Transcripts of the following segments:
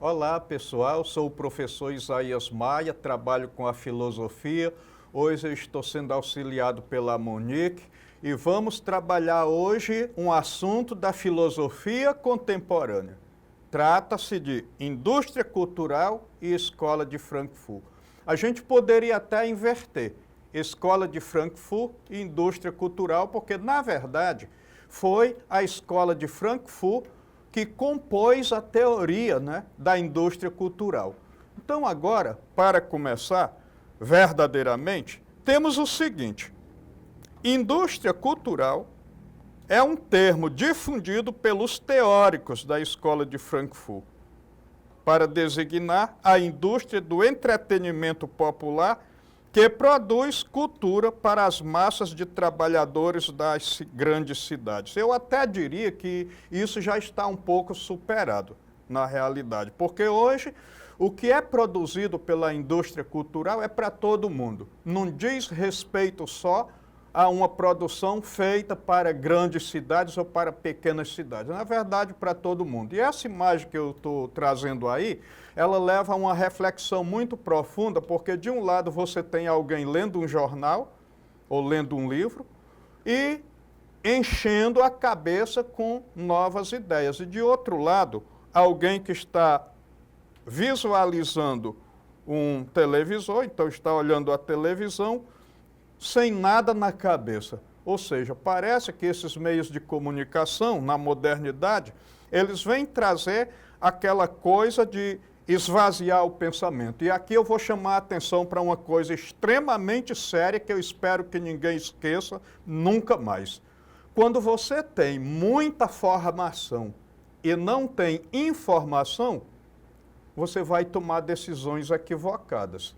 Olá, pessoal. Sou o professor Isaías Maia, trabalho com a filosofia. Hoje eu estou sendo auxiliado pela Monique e vamos trabalhar hoje um assunto da filosofia contemporânea. Trata-se de indústria cultural e escola de Frankfurt. A gente poderia até inverter escola de Frankfurt e indústria cultural, porque, na verdade, foi a escola de Frankfurt que compôs a teoria, da indústria cultural. Então, agora, para começar, verdadeiramente, temos o seguinte: indústria cultural é um termo difundido pelos teóricos da escola de Frankfurt para designar a indústria do entretenimento popular que produz cultura para as massas de trabalhadores das grandes cidades. Eu até diria que isso já está um pouco superado na realidade, porque hoje o que é produzido pela indústria cultural é para todo mundo. Não diz respeito só a uma produção feita para grandes cidades ou para pequenas cidades. Na verdade, para todo mundo. E essa imagem que eu estou trazendo aí, ela leva a uma reflexão muito profunda, porque de um lado você tem alguém lendo um jornal ou lendo um livro e enchendo a cabeça com novas ideias. E de outro lado, alguém que está visualizando um televisor, então está olhando a televisão, sem nada na cabeça. Ou seja, parece que esses meios de comunicação, na modernidade, eles vêm trazer aquela coisa de esvaziar o pensamento. E aqui eu vou chamar a atenção para uma coisa extremamente séria que eu espero que ninguém esqueça nunca mais. Quando você tem muita formação e não tem informação, você vai tomar decisões equivocadas,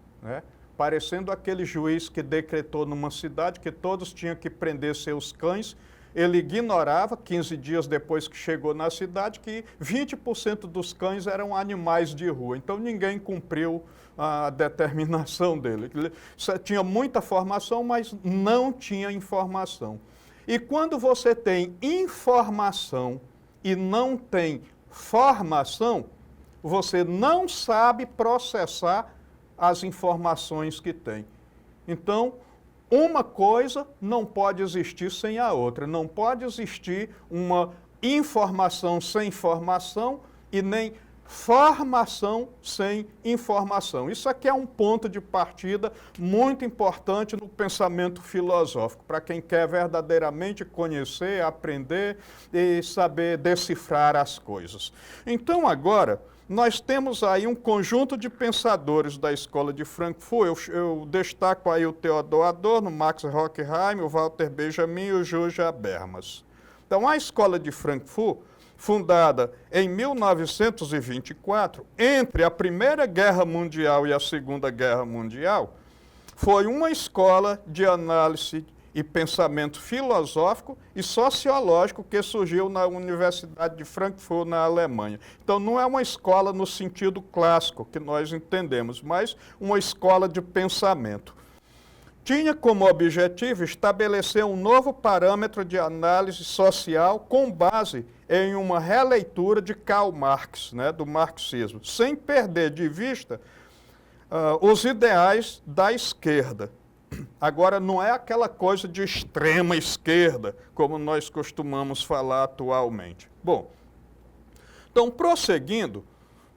parecendo aquele juiz que decretou numa cidade que todos tinham que prender seus cães. Ele ignorava, 15 dias depois que chegou na cidade, que 20% dos cães eram animais de rua. Então ninguém cumpriu a determinação dele. Ele tinha muita formação, mas não tinha informação. E quando você tem informação e não tem formação, você não sabe processar as informações que tem. Então, uma coisa não pode existir sem a outra. Não pode existir uma informação sem formação e nem formação sem informação. Isso aqui é um ponto de partida muito importante no pensamento filosófico, para quem quer verdadeiramente conhecer, aprender e saber decifrar as coisas. Então, agora, nós temos aí um conjunto de pensadores da escola de Frankfurt. Eu destaco aí o Theodor Adorno, Max Horkheim, o Walter Benjamin e o George Habermas. Então, a escola de Frankfurt, fundada em 1924, entre a Primeira Guerra Mundial e a Segunda Guerra Mundial, foi uma escola de análise e pensamento filosófico e sociológico que surgiu na Universidade de Frankfurt, na Alemanha. Então, não é uma escola no sentido clássico que nós entendemos, mas uma escola de pensamento. Tinha como objetivo estabelecer um novo parâmetro de análise social com base em uma releitura de Karl Marx, do marxismo, sem perder de vista os ideais da esquerda. Agora, não é aquela coisa de extrema esquerda, como nós costumamos falar atualmente. Bom, então, prosseguindo,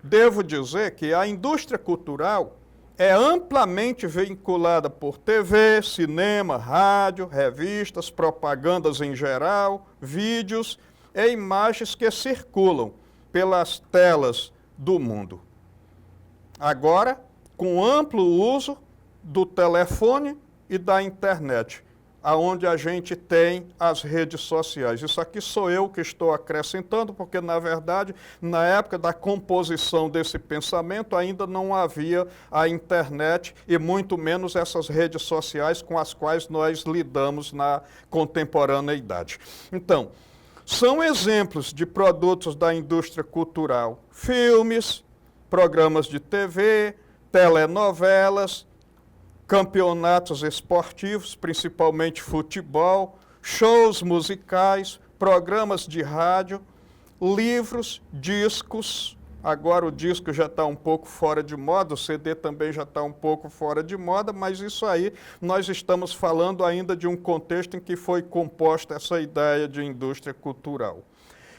devo dizer que a indústria cultural é amplamente vinculada por TV, cinema, rádio, revistas, propagandas em geral, vídeos e imagens que circulam pelas telas do mundo. Agora, com amplo uso do telefone e da internet, aonde a gente tem as redes sociais. Isso aqui sou eu que estou acrescentando, porque, na verdade, na época da composição desse pensamento, ainda não havia a internet e muito menos essas redes sociais com as quais nós lidamos na contemporaneidade. Então, são exemplos de produtos da indústria cultural: filmes, programas de TV, telenovelas, campeonatos esportivos, principalmente futebol, shows musicais, programas de rádio, livros, discos, Agora o disco já está um pouco fora de moda, o CD também já está um pouco fora de moda, mas isso aí nós estamos falando ainda de um contexto em que foi composta essa ideia de indústria cultural.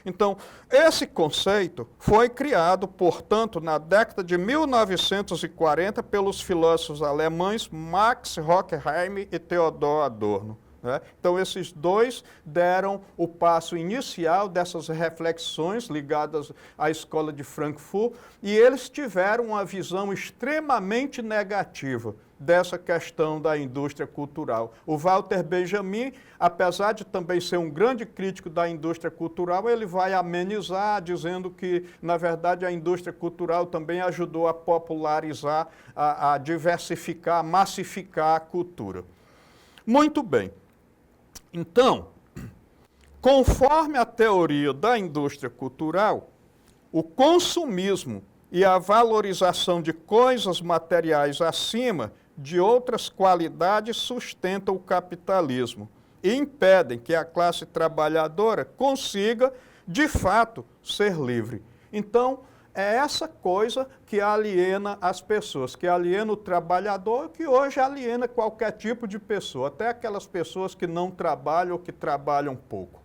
Então, esse conceito foi criado, portanto, na década de 1940 pelos filósofos alemães Max Horkheim e Theodor Adorno. Né? Então, esses dois deram o passo inicial dessas reflexões ligadas à escola de Frankfurt e eles tiveram uma visão extremamente negativa dessa questão da indústria cultural. O Walter Benjamin, apesar de também ser um grande crítico da indústria cultural, ele vai amenizar, dizendo que, na verdade, a indústria cultural também ajudou a popularizar, a diversificar, a massificar a cultura. Muito bem. Então, conforme a teoria da indústria cultural, o consumismo e a valorização de coisas materiais acima de outras qualidades sustentam o capitalismo e impedem que a classe trabalhadora consiga, de fato, ser livre. Então, é essa coisa que aliena as pessoas, que aliena o trabalhador, que hoje aliena qualquer tipo de pessoa, até aquelas pessoas que não trabalham ou que trabalham pouco.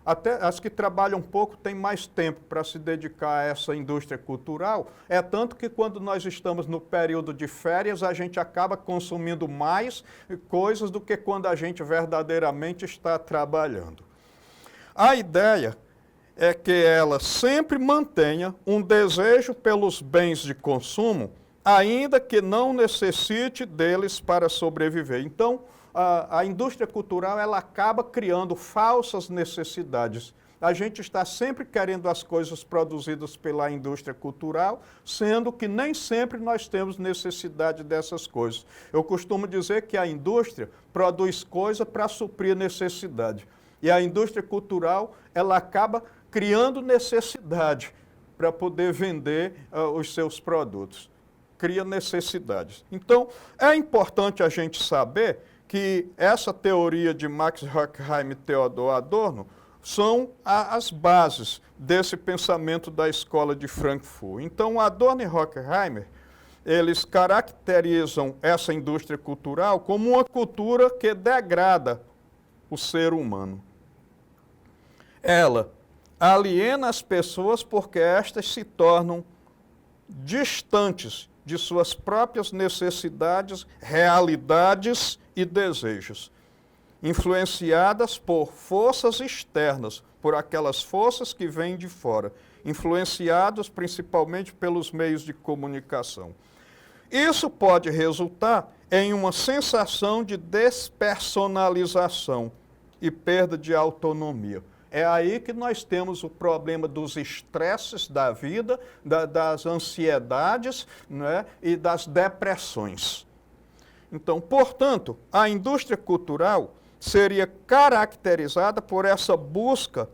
Até as que trabalham pouco têm mais tempo para se dedicar a essa indústria cultural, é tanto que quando nós estamos no período de férias, a gente acaba consumindo mais coisas do que quando a gente verdadeiramente está trabalhando. A ideia é que ela sempre mantenha um desejo pelos bens de consumo, ainda que não necessite deles para sobreviver. Então, a indústria cultural ela acaba criando falsas necessidades. A gente está sempre querendo as coisas produzidas pela indústria cultural, sendo que nem sempre nós temos necessidade dessas coisas. Eu costumo dizer que a indústria produz coisa para suprir necessidade. E a indústria cultural ela acaba criando necessidade para poder vender os seus produtos. Cria necessidades. Então, é importante a gente saber que essa teoria de Max Horkheim e Theodor Adorno são as bases desse pensamento da escola de Frankfurt. Então, Adorno e Horkheimer, eles caracterizam essa indústria cultural como uma cultura que degrada o ser humano. Ela aliena as pessoas porque estas se tornam distantes de suas próprias necessidades, realidades e desejos, influenciadas por forças externas, por aquelas forças que vêm de fora, influenciados principalmente pelos meios de comunicação. Isso pode resultar em uma sensação de despersonalização e perda de autonomia. É aí que nós temos o problema dos estresses da vida, das ansiedades, né, e das depressões. Então, portanto, a indústria cultural seria caracterizada por essa busca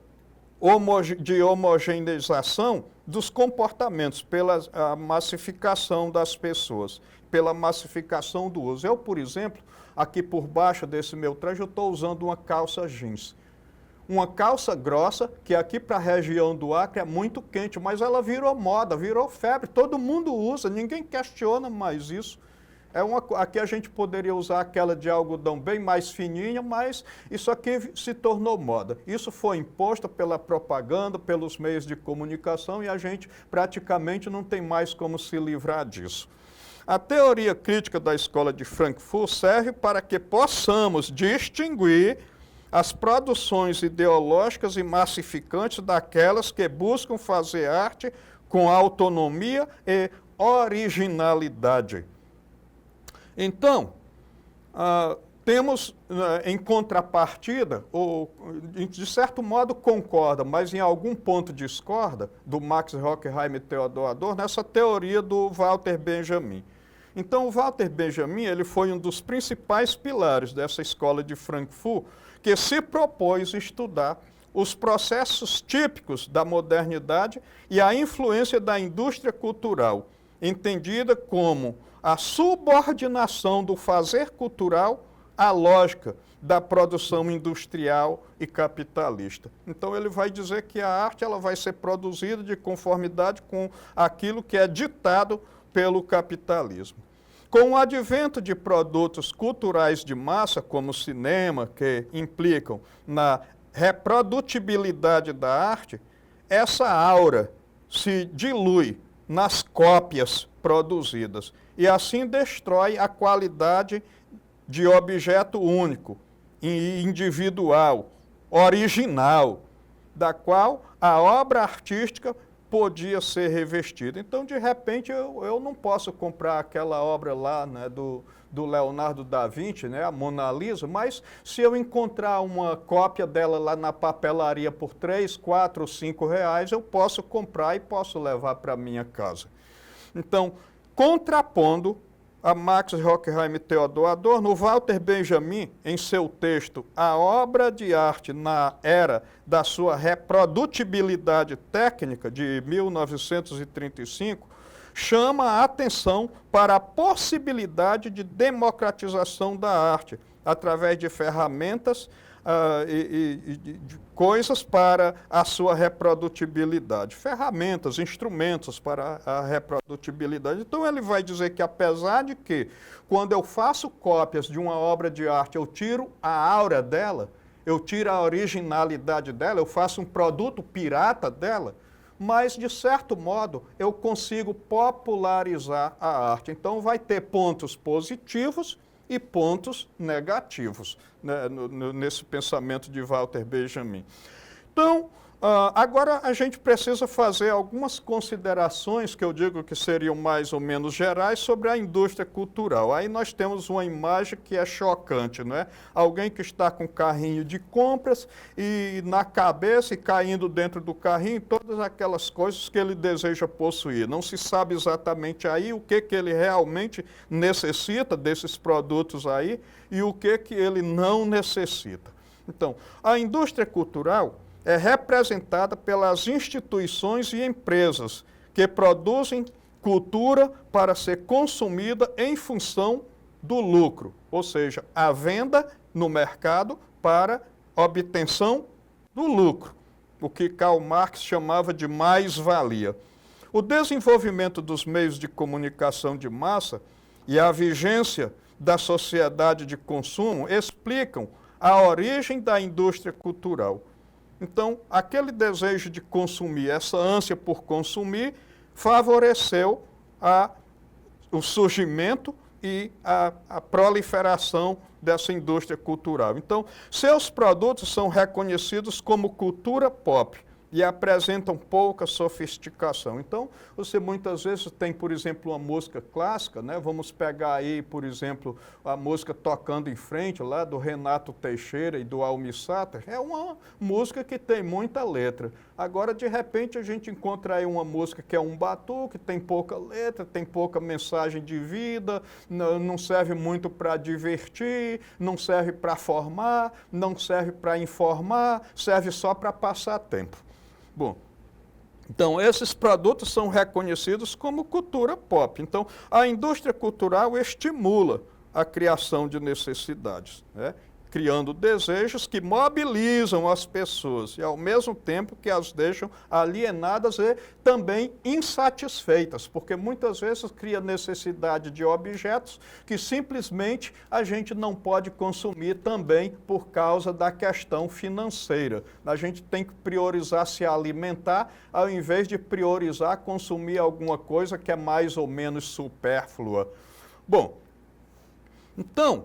de homogeneização dos comportamentos, pela massificação das pessoas, pela massificação do uso. Eu, por exemplo, aqui por baixo desse meu traje, eu estou usando uma calça jeans. Uma calça grossa, que aqui para a região do Acre é muito quente, mas ela virou moda, virou febre, todo mundo usa, ninguém questiona mais isso. Aqui a gente poderia usar aquela de algodão bem mais fininha, mas isso aqui se tornou moda. Isso foi imposto pela propaganda, pelos meios de comunicação e a gente praticamente não tem mais como se livrar disso. A teoria crítica da escola de Frankfurt serve para que possamos distinguir as produções ideológicas e massificantes daquelas que buscam fazer arte com autonomia e originalidade. Então, temos em contrapartida, ou de certo modo concorda, mas em algum ponto discorda, do Max Horkheim e Theodor Adorno, nessa teoria do Walter Benjamin. Então, o Walter Benjamin ele foi um dos principais pilares dessa escola de Frankfurt, que se propôs estudar os processos típicos da modernidade e a influência da indústria cultural, entendida como a subordinação do fazer cultural à lógica da produção industrial e capitalista. Então ele vai dizer que a arte ela vai ser produzida de conformidade com aquilo que é ditado pelo capitalismo. Com o advento de produtos culturais de massa, como o cinema, que implicam na reprodutibilidade da arte, essa aura se dilui nas cópias produzidas e assim destrói a qualidade de objeto único, individual, original, da qual a obra artística podia ser revestida. Então, de repente, eu não posso comprar aquela obra lá, né, do Leonardo da Vinci, né, a Mona Lisa, mas se eu encontrar uma cópia dela lá na papelaria por 3, 4 ou 5 reais, eu posso comprar e posso levar para minha casa. Então, contrapondo a Max Horkheim e Theodor Adorno, o Walter Benjamin, em seu texto A Obra de Arte na Era da Sua Reprodutibilidade Técnica, de 1935, chama a atenção para a possibilidade de democratização da arte, através de ferramentas de coisas para a sua reprodutibilidade, ferramentas, instrumentos para a reprodutibilidade. Então ele vai dizer que apesar de que quando eu faço cópias de uma obra de arte, eu tiro a aura dela, eu tiro a originalidade dela, eu faço um produto pirata dela, mas de certo modo eu consigo popularizar a arte. Então vai ter pontos positivos e pontos negativos, né, nesse pensamento de Walter Benjamin. Então, agora a gente precisa fazer algumas considerações que eu digo que seriam mais ou menos gerais sobre a indústria cultural. Aí nós temos uma imagem que é chocante, não é? Alguém que está com carrinho de compras e na cabeça e caindo dentro do carrinho todas aquelas coisas que ele deseja possuir. Não se sabe exatamente aí o que ele realmente necessita desses produtos aí e o que ele não necessita. Então, a indústria cultural é representada pelas instituições e empresas que produzem cultura para ser consumida em função do lucro, ou seja, a venda no mercado para obtenção do lucro, o que Karl Marx chamava de mais-valia. O desenvolvimento dos meios de comunicação de massa e a vigência da sociedade de consumo explicam a origem da indústria cultural. Então, aquele desejo de consumir, essa ânsia por consumir, favoreceu o surgimento e a proliferação dessa indústria cultural. Então, seus produtos são reconhecidos como cultura pop e apresentam pouca sofisticação. Então, você muitas vezes tem, por exemplo, uma música clássica, né? Vamos pegar aí, por exemplo, a música Tocando em Frente, lá do Renato Teixeira e do Almir Sater. É uma música que tem muita letra. Agora, de repente, a gente encontra aí uma música que é um batuque, tem pouca letra, tem pouca mensagem de vida, não serve muito para divertir, não serve para formar, não serve para informar, serve só para passar tempo. Bom, então esses produtos são reconhecidos como cultura pop. Então, a indústria cultural estimula a criação de necessidades, né? Criando desejos que mobilizam as pessoas e, ao mesmo tempo, que as deixam alienadas e também insatisfeitas, porque muitas vezes cria necessidade de objetos que simplesmente a gente não pode consumir também por causa da questão financeira. A gente tem que priorizar se alimentar, ao invés de priorizar consumir alguma coisa que é mais ou menos supérflua. Bom, então,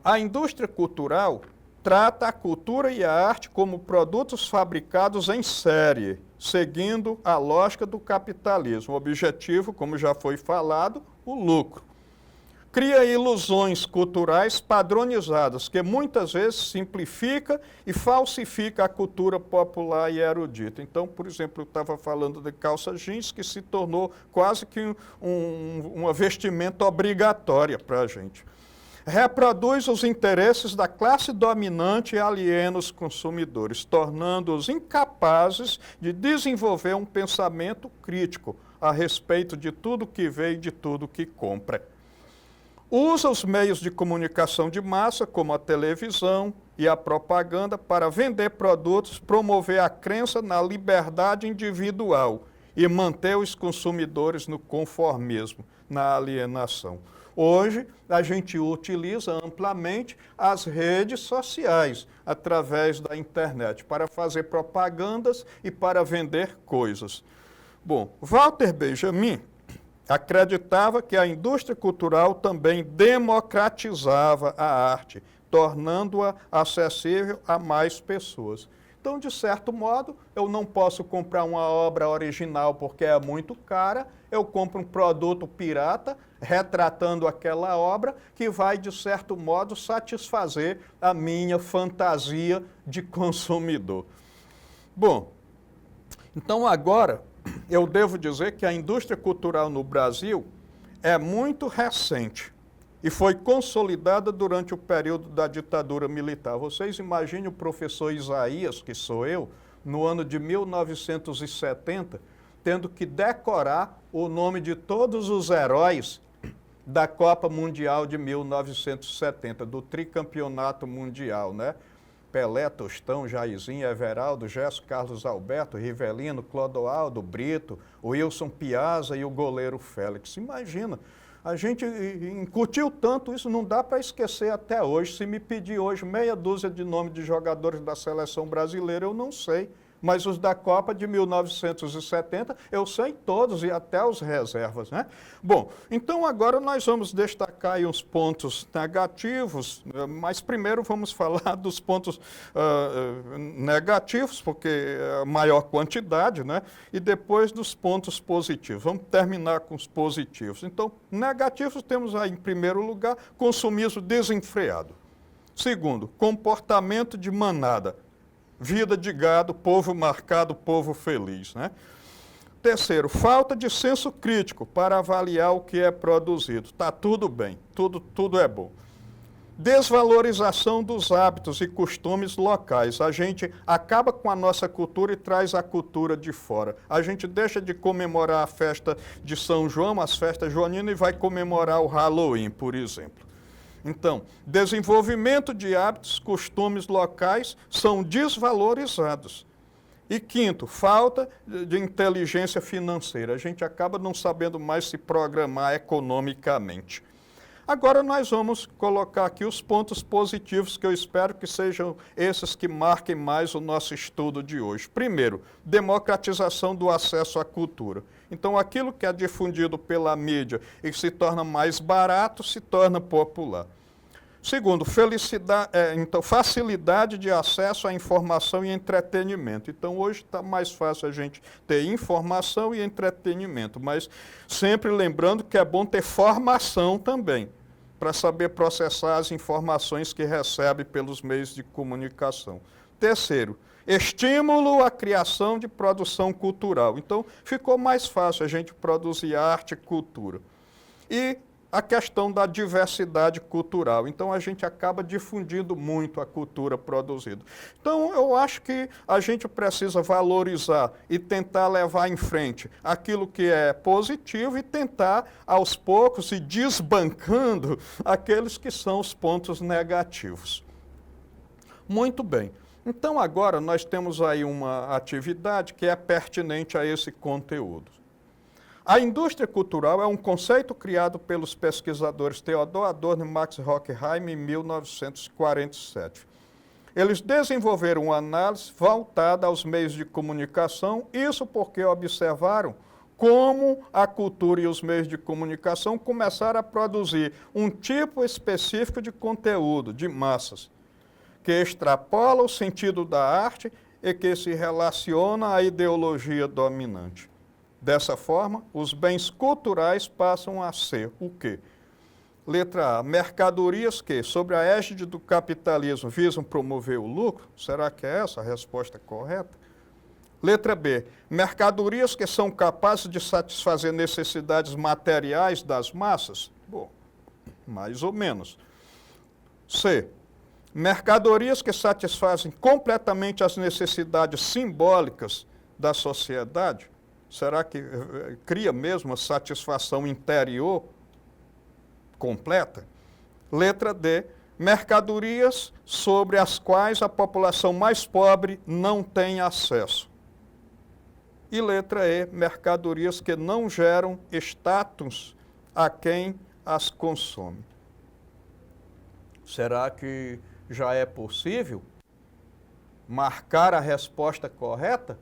a indústria cultural trata a cultura e a arte como produtos fabricados em série, seguindo a lógica do capitalismo. O objetivo, como já foi falado, o lucro. Cria ilusões culturais padronizadas, que muitas vezes simplifica e falsifica a cultura popular e erudita. Então, por exemplo, eu estava falando de calça jeans, que se tornou quase que uma vestimenta obrigatória para a gente. Reproduz os interesses da classe dominante e aliena os consumidores, tornando-os incapazes de desenvolver um pensamento crítico a respeito de tudo que vê e de tudo que compra. usa os meios de comunicação de massa, como a televisão e a propaganda, para vender produtos, promover a crença na liberdade individual e manter os consumidores no conformismo, na alienação. Hoje, a gente utiliza amplamente as redes sociais, através da internet, para fazer propagandas e para vender coisas. Bom, Walter Benjamin acreditava que a indústria cultural também democratizava a arte, tornando-a acessível a mais pessoas. Então, de certo modo, eu não posso comprar uma obra original porque é muito cara, eu compro um produto pirata, retratando aquela obra, que vai, de certo modo, satisfazer a minha fantasia de consumidor. Bom, então agora eu devo dizer que a indústria cultural no Brasil é muito recente e foi consolidada durante o período da ditadura militar. Vocês imaginem o professor Isaías, que sou eu, no ano de 1970, tendo que decorar o nome de todos os heróis da Copa Mundial de 1970, do tricampeonato mundial, né? Pelé, Tostão, Jairzinho, Everaldo, Gesso, Carlos Alberto, Rivelino, Clodoaldo, Brito, Wilson Piazza e o goleiro Félix. Imagina, a gente incutiu tanto isso, não dá para esquecer até hoje. Se me pedir hoje meia dúzia de nomes de jogadores da seleção brasileira, eu não sei. Mas os da Copa de 1970, eu sei todos e até os reservas, né? Bom, então agora nós vamos destacar aí uns pontos negativos, mas primeiro vamos falar dos pontos negativos, porque é a maior quantidade, né? E depois dos pontos positivos. Vamos terminar com os positivos. Então, negativos temos aí, em primeiro lugar, consumismo desenfreado. Segundo, comportamento de manada. Vida de gado, povo marcado, povo feliz, né? Terceiro, falta de senso crítico para avaliar o que é produzido. Está tudo bem, tudo é bom. Desvalorização dos hábitos e costumes locais. A gente acaba com a nossa cultura e traz a cultura de fora. A gente deixa de comemorar a festa de São João, as festas joaninas, e vai comemorar o Halloween, por exemplo. Então, desenvolvimento de hábitos, costumes locais são desvalorizados. E quinto, falta de inteligência financeira. A gente acaba não sabendo mais se programar economicamente. Agora nós vamos colocar aqui os pontos positivos, que eu espero que sejam esses que marquem mais o nosso estudo de hoje. Primeiro, democratização do acesso à cultura. Então, aquilo que é difundido pela mídia e que se torna mais barato, se torna popular. Segundo, facilidade de acesso à informação e entretenimento. Então, hoje está mais fácil a gente ter informação e entretenimento, mas sempre lembrando que é bom ter formação também, para saber processar as informações que recebe pelos meios de comunicação. Terceiro, estímulo à criação de produção cultural. Então, ficou mais fácil a gente produzir arte e cultura. E a questão da diversidade cultural. Então, a gente acaba difundindo muito a cultura produzida. Então, eu acho que a gente precisa valorizar e tentar levar em frente aquilo que é positivo e tentar, aos poucos, ir desbancando aqueles que são os pontos negativos. Muito bem. Então, agora nós temos aí uma atividade que é pertinente a esse conteúdo. A indústria cultural é um conceito criado pelos pesquisadores Theodor Adorno e Max Horkheim em 1947. Eles desenvolveram uma análise voltada aos meios de comunicação, isso porque observaram como a cultura e os meios de comunicação começaram a produzir um tipo específico de conteúdo, de massas, que extrapola o sentido da arte e que se relaciona à ideologia dominante. Dessa forma, os bens culturais passam a ser o quê? Letra A, mercadorias que, sob a égide do capitalismo, visam promover o lucro. Será que é essa a resposta correta? Letra B, mercadorias que são capazes de satisfazer necessidades materiais das massas. Bom, mais ou menos. C, mercadorias que satisfazem completamente as necessidades simbólicas da sociedade. Será que cria mesmo a satisfação interior? completa. Letra D, mercadorias sobre as quais a população mais pobre não tem acesso. E letra E, mercadorias que não geram status a quem as consome. Será que já é possível marcar a resposta correta?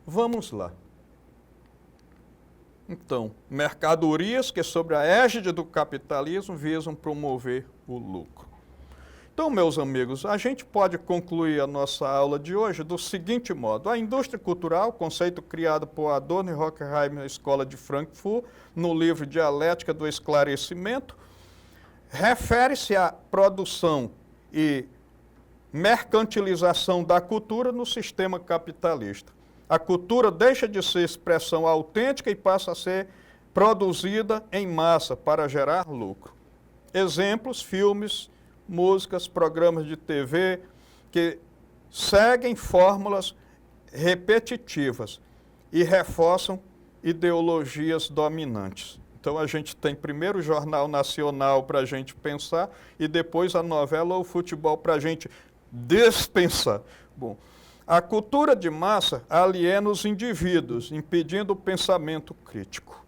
Vamos lá. Então, mercadorias que, sob a égide do capitalismo, visam promover o lucro. Então, meus amigos, a gente pode concluir a nossa aula de hoje do seguinte modo. A indústria cultural, conceito criado por Adorno e Horkheimer na Escola de Frankfurt, no livro Dialética do Esclarecimento, refere-se à produção e mercantilização da cultura no sistema capitalista. A cultura deixa de ser expressão autêntica e passa a ser produzida em massa para gerar lucro. Exemplos, filmes, músicas, programas de TV que seguem fórmulas repetitivas e reforçam ideologias dominantes. Então a gente tem primeiro o Jornal Nacional para a gente pensar e depois a novela ou o futebol para a gente dispensar. Bom, a cultura de massa aliena os indivíduos, impedindo o pensamento crítico.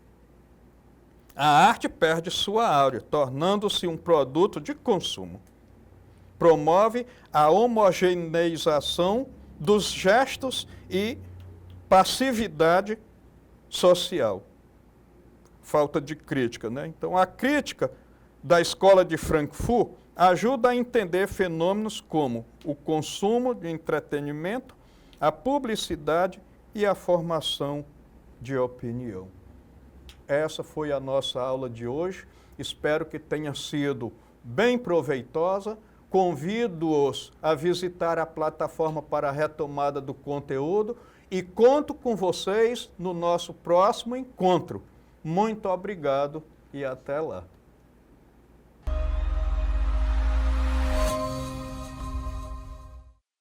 A arte perde sua áurea, tornando-se um produto de consumo. Promove a homogeneização dos gestos e passividade social. Falta de crítica, né? Então, a crítica da Escola de Frankfurt ajuda a entender fenômenos como o consumo de entretenimento, a publicidade e a formação de opinião. Essa foi a nossa aula de hoje. Espero que tenha sido bem proveitosa. Convido-os a visitar a plataforma para a retomada do conteúdo e conto com vocês no nosso próximo encontro. Muito obrigado e até lá.